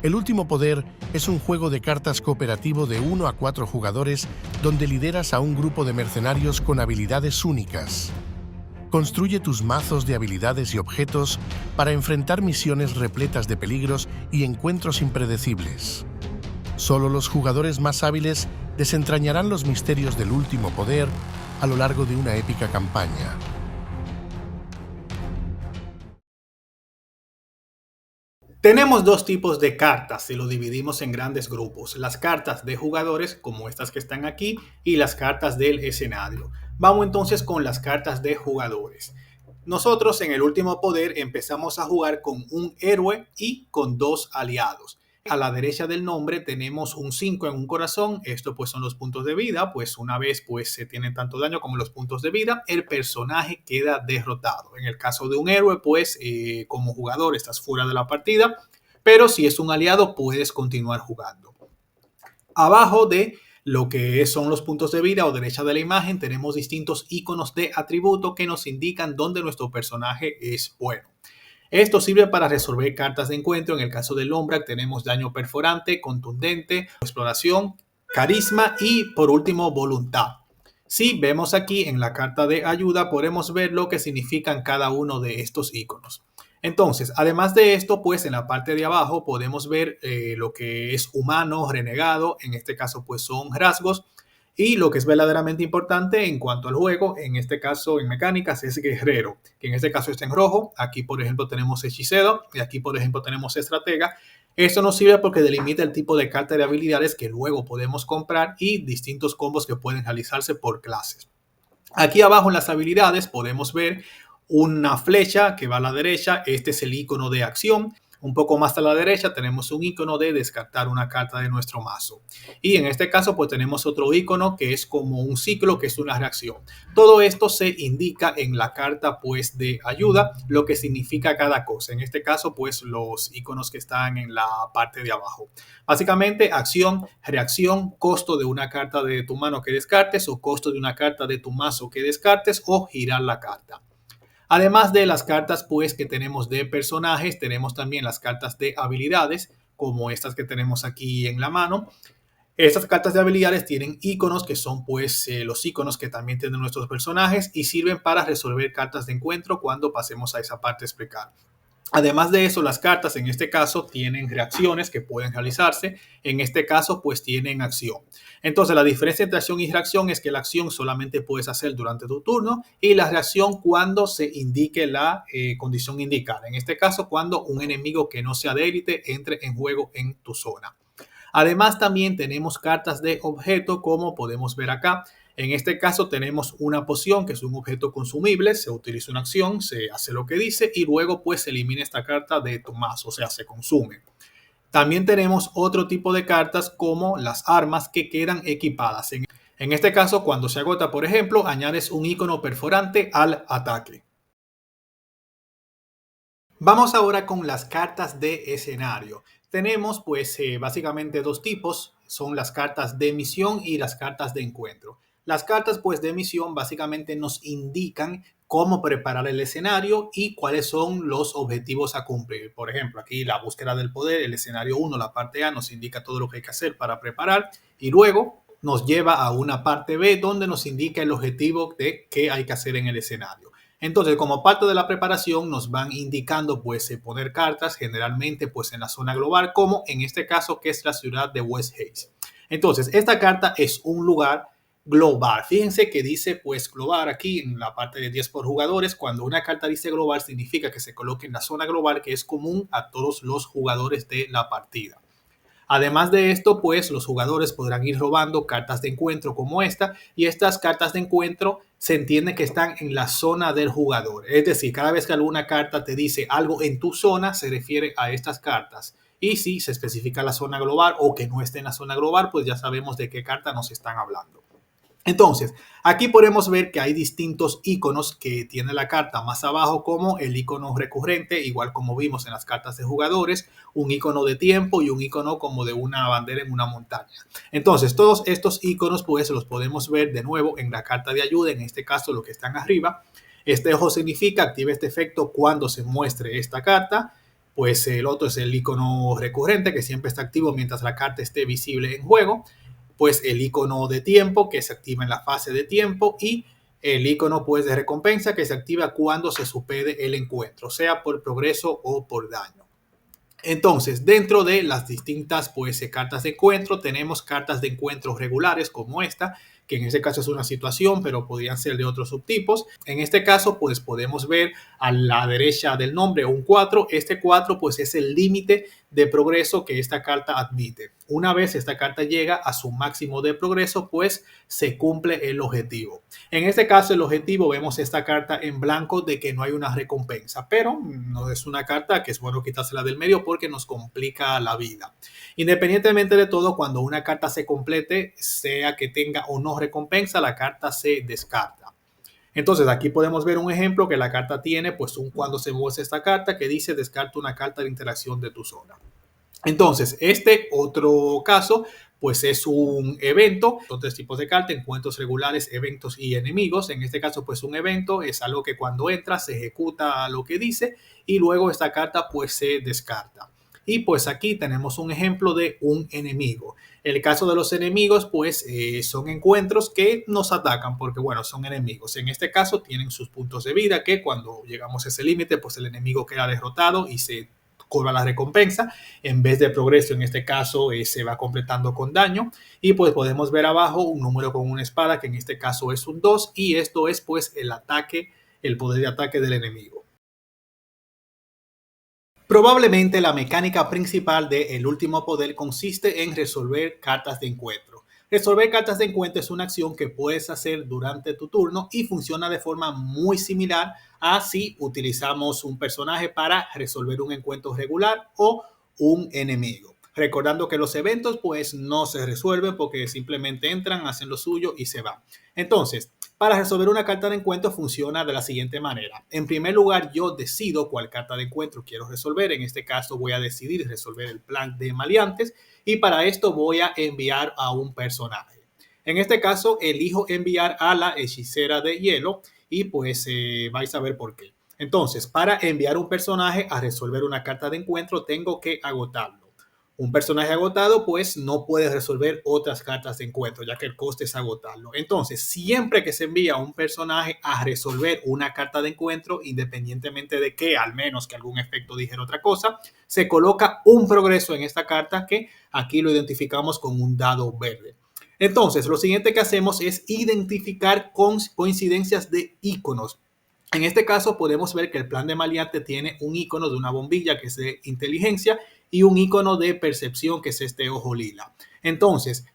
El último poder es un juego de cartas cooperativo de 1 a 4 jugadores donde lideras a un grupo de mercenarios con habilidades únicas. Construye tus mazos de habilidades y objetos para enfrentar misiones repletas de peligros y encuentros impredecibles. Solo los jugadores más hábiles desentrañarán los misterios del último poder a lo largo de una épica campaña. Tenemos dos tipos de cartas si lo dividimos en grandes grupos. Las cartas de jugadores, como estas que están aquí, y las cartas del escenario. Vamos entonces con las cartas de jugadores. Nosotros en el último poder empezamos a jugar con un héroe y con dos aliados. A la derecha del nombre tenemos un 5 en un corazón. Esto pues son los puntos de vida. Pues una vez pues se tiene tanto daño como los puntos de vida, el personaje queda derrotado. En el caso de un héroe pues como jugador estás fuera de la partida, pero si es un aliado puedes continuar jugando. Abajo de lo que son los puntos de vida o derecha de la imagen tenemos distintos iconos de atributo que nos indican dónde nuestro personaje es bueno. Esto sirve para resolver cartas de encuentro. En el caso del Lombrak tenemos daño perforante, contundente, exploración, carisma y por último voluntad. Si vemos aquí en la carta de ayuda podemos ver lo que significan cada uno de estos iconos. Entonces, además de esto, pues en la parte de abajo podemos ver lo que es humano, renegado. En este caso pues son rasgos. Y lo que es verdaderamente importante en cuanto al juego, en este caso en mecánicas, es guerrero, que en este caso está en rojo. Aquí, por ejemplo, tenemos hechicero y aquí, por ejemplo, tenemos estratega. Esto nos sirve porque delimita el tipo de carta de habilidades que luego podemos comprar y distintos combos que pueden realizarse por clases. Aquí abajo en las habilidades podemos ver una flecha que va a la derecha. Este es el icono de acción. Un poco más a la derecha tenemos un icono de descartar una carta de nuestro mazo. Y en este caso pues tenemos otro icono que es como un ciclo, que es una reacción. Todo esto se indica en la carta pues de ayuda, lo que significa cada cosa. En este caso pues los iconos que están en la parte de abajo. Básicamente acción, reacción, costo de una carta de tu mano que descartes o costo de una carta de tu mazo que descartes o girar la carta. Además de las cartas pues que tenemos de personajes, tenemos también las cartas de habilidades, como estas que tenemos aquí en la mano. Estas cartas de habilidades tienen iconos que son pues los iconos que también tienen nuestros personajes y sirven para resolver cartas de encuentro cuando pasemos a esa parte a explicar. Además de eso, las cartas en este caso tienen reacciones que pueden realizarse. En este caso, pues tienen acción. Entonces, la diferencia entre acción y reacción es que la acción solamente puedes hacer durante tu turno y la reacción cuando se indique la condición indicada. En este caso, cuando un enemigo que no sea de élite entre en juego en tu zona. Además, también tenemos cartas de objeto, como podemos ver acá. En este caso tenemos una poción que es un objeto consumible, se utiliza una acción, se hace lo que dice y luego pues se elimina esta carta de tu mazo, o sea, se consume. También tenemos otro tipo de cartas como las armas que quedan equipadas. En este caso, cuando se agota, por ejemplo, añades un icono perforante al ataque. Vamos ahora con las cartas de escenario. Tenemos pues básicamente dos tipos, son las cartas de misión y las cartas de encuentro. Las cartas pues de misión básicamente nos indican cómo preparar el escenario y cuáles son los objetivos a cumplir. Por ejemplo, aquí la búsqueda del poder, el escenario 1, la parte A nos indica todo lo que hay que hacer para preparar y luego nos lleva a una parte B donde nos indica el objetivo de qué hay que hacer en el escenario. Entonces, como parte de la preparación nos van indicando pues poner cartas generalmente pues en la zona global, como en este caso que es la ciudad de West Haze. Entonces, esta carta es un lugar global. Fíjense que dice pues global aquí en la parte de 10 por jugadores. Cuando una carta dice global significa que se coloque en la zona global que es común a todos los jugadores de la partida. Además de esto, pues los jugadores podrán ir robando cartas de encuentro como esta y estas cartas de encuentro se entiende que están en la zona del jugador. Es decir, cada vez que alguna carta te dice algo en tu zona, se refiere a estas cartas. Y si se especifica la zona global o que no esté en la zona global, pues ya sabemos de qué carta nos están hablando. Entonces, aquí podemos ver que hay distintos iconos que tiene la carta más abajo, como el icono recurrente, igual como vimos en las cartas de jugadores, un icono de tiempo y un icono como de una bandera en una montaña. Entonces, todos estos iconos pues los podemos ver de nuevo en la carta de ayuda, en este caso lo que están arriba. Este ojo significa activa este efecto cuando se muestre esta carta. Pues el otro es el icono recurrente, que siempre está activo mientras la carta esté visible en juego. Pues el icono de tiempo, que se activa en la fase de tiempo, y el icono pues de recompensa, que se activa cuando se supere el encuentro, sea por progreso o por daño. Entonces, dentro de las distintas pues, cartas de encuentro, tenemos cartas de encuentro regulares como esta, que en este caso es una situación, pero podrían ser de otros subtipos. En este caso, pues podemos ver a la derecha del nombre un 4. Este 4 pues es el límite de progreso que esta carta admite. Una vez esta carta llega a su máximo de progreso, pues se cumple el objetivo. En este caso, el objetivo, vemos esta carta en blanco de que no hay una recompensa, pero no es una carta que es bueno quitársela del medio porque nos complica la vida. Independientemente de todo, cuando una carta se complete, sea que tenga o no recompensa, la carta se descarta. Entonces aquí podemos ver un ejemplo que la carta tiene, pues cuando se muestra esta carta que dice descarta una carta de interacción de tu zona. Entonces, este otro caso, pues es un evento. Son tres tipos de cartas: encuentros regulares, eventos y enemigos. En este caso, pues un evento es algo que cuando entra se ejecuta lo que dice y luego esta carta pues se descarta. Y pues aquí tenemos un ejemplo de un enemigo. El caso de los enemigos, pues son encuentros que nos atacan porque, bueno, son enemigos. En este caso tienen sus puntos de vida que cuando llegamos a ese límite, pues el enemigo queda derrotado y se cobra la recompensa. En vez de progreso, en este caso, se va completando con daño. Y pues podemos ver abajo un número con una espada, que en este caso es un 2. Y esto es pues el ataque, el poder de ataque del enemigo. Probablemente la mecánica principal de El Último Poder consiste en resolver cartas de encuentro. Resolver cartas de encuentro es una acción que puedes hacer durante tu turno y funciona de forma muy similar a si utilizamos un personaje para resolver un encuentro regular o un enemigo. Recordando que los eventos pues no se resuelven porque simplemente entran, hacen lo suyo y se van. Entonces, para resolver una carta de encuentro funciona de la siguiente manera. En primer lugar, yo decido cuál carta de encuentro quiero resolver. En este caso voy a decidir resolver el plan de maleantes y para esto voy a enviar a un personaje. En este caso, elijo enviar a la hechicera de hielo y pues vais a ver por qué. Entonces, para enviar un personaje a resolver una carta de encuentro, tengo que agotarlo. Un personaje agotado pues no puede resolver otras cartas de encuentro ya que el coste es agotarlo. Entonces, siempre que se envía un personaje a resolver una carta de encuentro, independientemente de que, al menos que algún efecto dijera otra cosa, se coloca un progreso en esta carta que aquí lo identificamos con un dado verde. Entonces, lo siguiente que hacemos es identificar coincidencias de iconos. En este caso podemos ver que el plan de maleante tiene un icono de una bombilla que es de inteligencia y un icono de percepción que es este ojo lila. Entonces,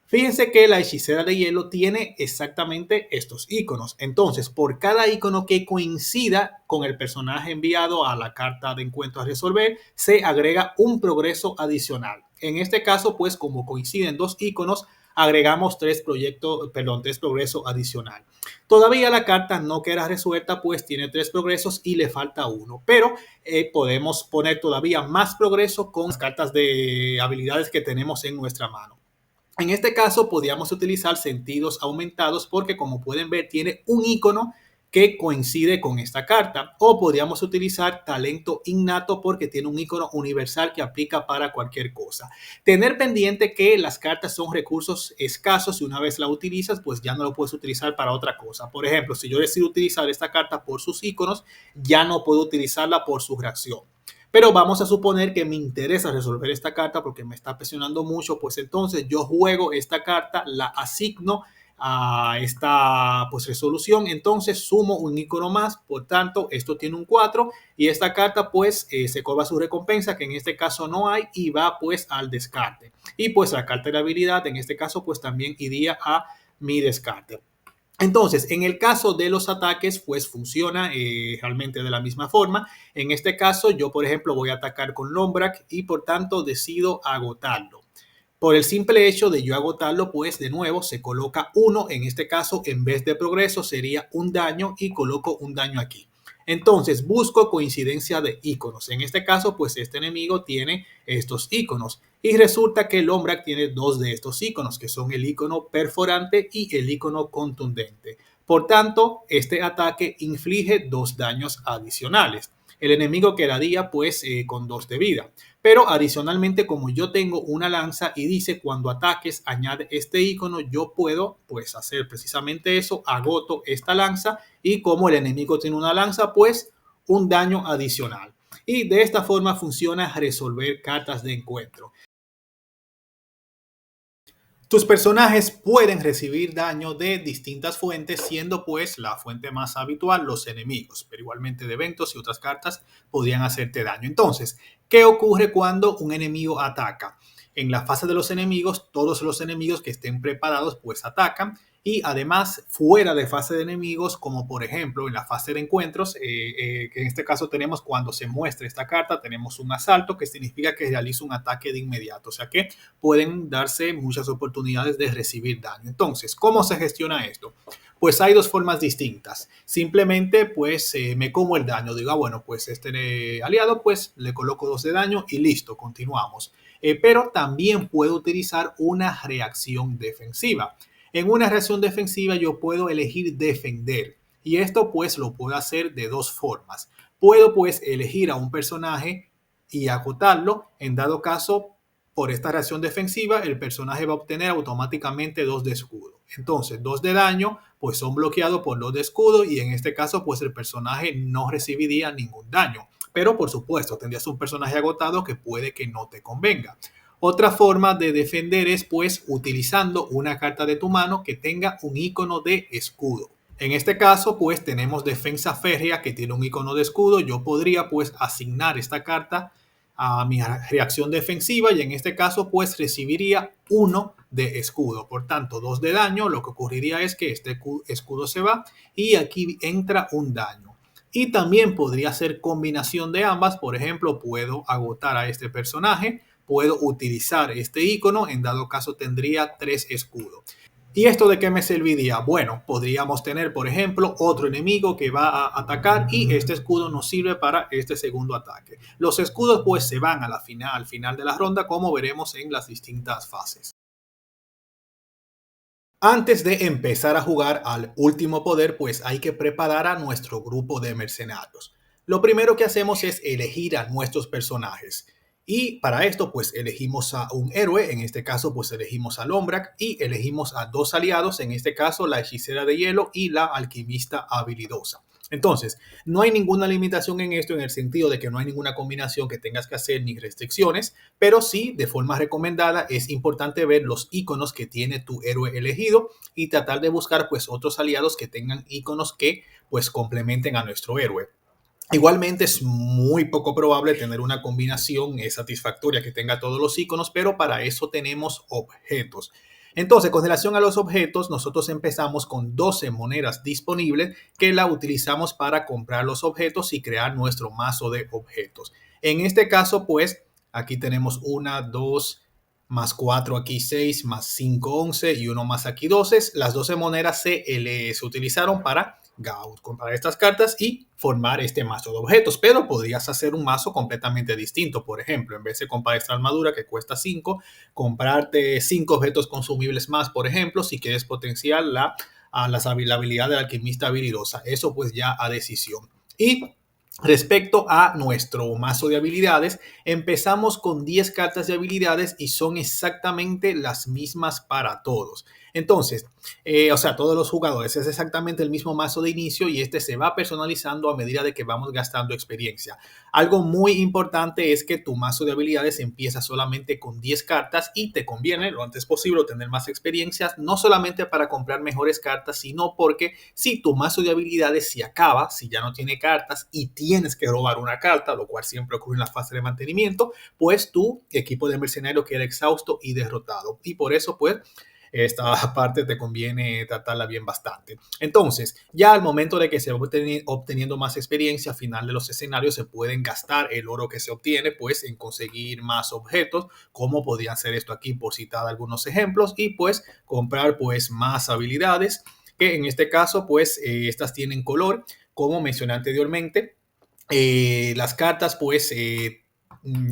fíjense que la hechicera de hielo tiene exactamente estos iconos. Entonces, por cada icono que coincida con el personaje enviado a la carta de encuentro a resolver, se agrega un progreso adicional. En este caso, pues como coinciden dos iconos, agregamos tres progresos adicional. Todavía la carta no queda resuelta, pues tiene 3 progresos y le falta 1, pero podemos poner todavía más progreso con las cartas de habilidades que tenemos en nuestra mano. En este caso podríamos utilizar sentidos aumentados porque, como pueden ver, tiene un icono que coincide con esta carta, o podríamos utilizar talento innato porque tiene un icono universal que aplica para cualquier cosa. Tener pendiente que las cartas son recursos escasos y una vez la utilizas pues ya no lo puedes utilizar para otra cosa. Por ejemplo, si yo decido utilizar esta carta por sus iconos, ya no puedo utilizarla por su reacción. Pero vamos a suponer que me interesa resolver esta carta porque me está presionando mucho, pues entonces yo juego esta carta, la asigno a esta pues resolución, entonces sumo un icono más, por tanto esto tiene un 4 y esta carta pues se cobra su recompensa, que en este caso no hay, y va pues al descarte. Y pues la carta de habilidad en este caso pues también iría a mi descarte. Entonces, en el caso de los ataques, pues funciona realmente de la misma forma. En este caso, yo, por ejemplo, voy a atacar con Lombrak y por tanto decido agotarlo. Por el simple hecho de yo agotarlo, pues de nuevo se coloca 1. En este caso, en vez de progreso, sería un daño y coloco un daño aquí. Entonces busco coincidencia de iconos. En este caso, pues este enemigo tiene estos iconos. Y resulta que el Lombrak tiene 2 de estos iconos, que son el icono perforante y el icono contundente. Por tanto, este ataque inflige 2 daños adicionales. el enemigo quedaría pues con 2 de vida. Pero adicionalmente, como yo tengo una lanza y dice cuando ataques añade este icono, yo puedo pues hacer precisamente eso, agoto esta lanza y como el enemigo tiene una lanza, pues un daño adicional. Y de esta forma funciona resolver cartas de encuentro. Tus personajes pueden recibir daño de distintas fuentes, siendo pues la fuente más habitual los enemigos, pero igualmente de eventos y otras cartas podrían hacerte daño. Entonces, ¿qué ocurre cuando un enemigo ataca? En la fase de los enemigos, todos los enemigos que estén preparados pues atacan y además fuera de fase de enemigos, como por ejemplo en la fase de encuentros, que en este caso tenemos cuando se muestra esta carta, tenemos un asalto que significa que realiza un ataque de inmediato, o sea que pueden darse muchas oportunidades de recibir daño. Entonces, ¿cómo se gestiona esto? Pues hay dos formas distintas. Simplemente, pues me como el daño. Digo, bueno, pues este aliado, pues le coloco 2 de daño y listo, continuamos. Pero también puedo utilizar una reacción defensiva. En una reacción defensiva yo puedo elegir defender. Y esto pues lo puedo hacer de dos formas. Puedo pues elegir a un personaje y agotarlo. En dado caso, por esta reacción defensiva, el personaje va a obtener automáticamente 2 de escudo. Entonces, 2 de daño, pues son bloqueados por 2 de escudo y en este caso, pues el personaje no recibiría ningún daño. Pero por supuesto, tendrías un personaje agotado que puede que no te convenga. Otra forma de defender es pues utilizando una carta de tu mano que tenga un icono de escudo. En este caso, pues tenemos defensa férrea que tiene un icono de escudo. Yo podría pues asignar esta carta a mi reacción defensiva y en este caso pues recibiría 1 de escudo. Por tanto, 2 de daño. Lo que ocurriría es que este escudo se va y aquí entra un daño. Y también podría ser combinación de ambas. Por ejemplo, puedo agotar a este personaje, puedo utilizar este icono, en dado caso tendría 3 escudos. ¿Y esto de qué me serviría? Bueno, podríamos tener, por ejemplo, otro enemigo que va a atacar y este escudo nos sirve para este segundo ataque. Los escudos pues se van al final de la ronda, como veremos en las distintas fases. Antes de empezar a jugar al último poder, pues hay que preparar a nuestro grupo de mercenarios. Lo primero que hacemos es elegir a nuestros personajes. Y para esto, pues elegimos a un héroe, en este caso, pues elegimos a Lombrak y elegimos a 2 aliados, en este caso, la hechicera de hielo y la alquimista habilidosa. Entonces, no hay ninguna limitación en esto en el sentido de que no hay ninguna combinación que tengas que hacer ni restricciones, pero sí, de forma recomendada, es importante ver los iconos que tiene tu héroe elegido y tratar de buscar pues otros aliados que tengan iconos que pues complementen a nuestro héroe. Igualmente es muy poco probable tener una combinación satisfactoria que tenga todos los iconos, pero para eso tenemos objetos. Entonces, con relación a los objetos, nosotros empezamos con 12 monedas disponibles que la utilizamos para comprar los objetos y crear nuestro mazo de objetos. En este caso, pues, aquí tenemos 1, 2, más 4 aquí 6, más 5, 11 y 1 más aquí 12. Las 12 monedas se utilizaron para comprar estas cartas y formar este mazo de objetos, pero podrías hacer un mazo completamente distinto. Por ejemplo, en vez de comprar esta armadura que cuesta 5, comprarte 5 objetos consumibles más, por ejemplo, si quieres potenciar la habilidad del alquimista habilidosa. Eso pues ya a decisión. Y respecto a nuestro mazo de habilidades, empezamos con 10 cartas de habilidades y son exactamente las mismas para todos. Entonces, o sea, todos los jugadores es exactamente el mismo mazo de inicio y este se va personalizando a medida de que vamos gastando experiencia. Algo muy importante es que tu mazo de habilidades empieza solamente con 10 cartas y te conviene lo antes posible tener más experiencias, no solamente para comprar mejores cartas, sino porque si tu mazo de habilidades se acaba, si ya no tiene cartas y tienes que robar una carta, lo cual siempre ocurre en la fase de mantenimiento, pues tu equipo de mercenarios queda exhausto y derrotado. Y por eso, pues, esta parte te conviene tratarla bien bastante. Entonces, ya al momento de que se va obteniendo más experiencia, al final de los escenarios se pueden gastar el oro que se obtiene, pues, en conseguir más objetos, como podrían ser esto aquí por citar algunos ejemplos, y pues comprar pues más habilidades, que en este caso, pues, estas tienen color, como mencioné anteriormente. Las cartas, pues,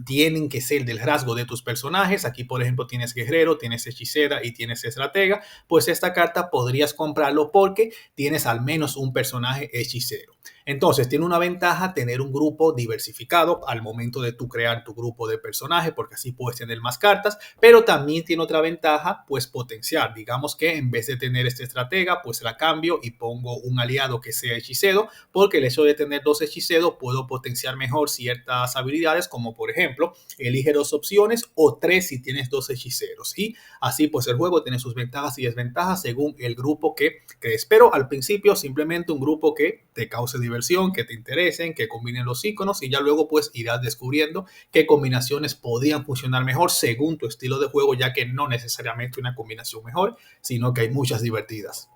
tienen que ser del rasgo de tus personajes. Aquí, por ejemplo, tienes guerrero, tienes hechicera y tienes estratega. Pues esta carta podrías comprarlo porque tienes al menos un personaje hechicero. Entonces, tiene una ventaja tener un grupo diversificado al momento de tú crear tu grupo de personajes, porque así puedes tener más cartas, pero también tiene otra ventaja, pues potenciar. Digamos que en vez de tener este estratega, pues la cambio y pongo un aliado que sea hechicero, porque el hecho de tener dos hechiceros puedo potenciar mejor ciertas habilidades, como por ejemplo, elige dos opciones o tres si tienes dos hechiceros. Y así pues el juego tiene sus ventajas y desventajas según el grupo que crees. Pero al principio simplemente un grupo que te cause diversión, que te interesen, que combinen los iconos y ya luego pues irás descubriendo qué combinaciones podrían funcionar mejor según tu estilo de juego, ya que no necesariamente una combinación mejor, sino que hay muchas divertidas.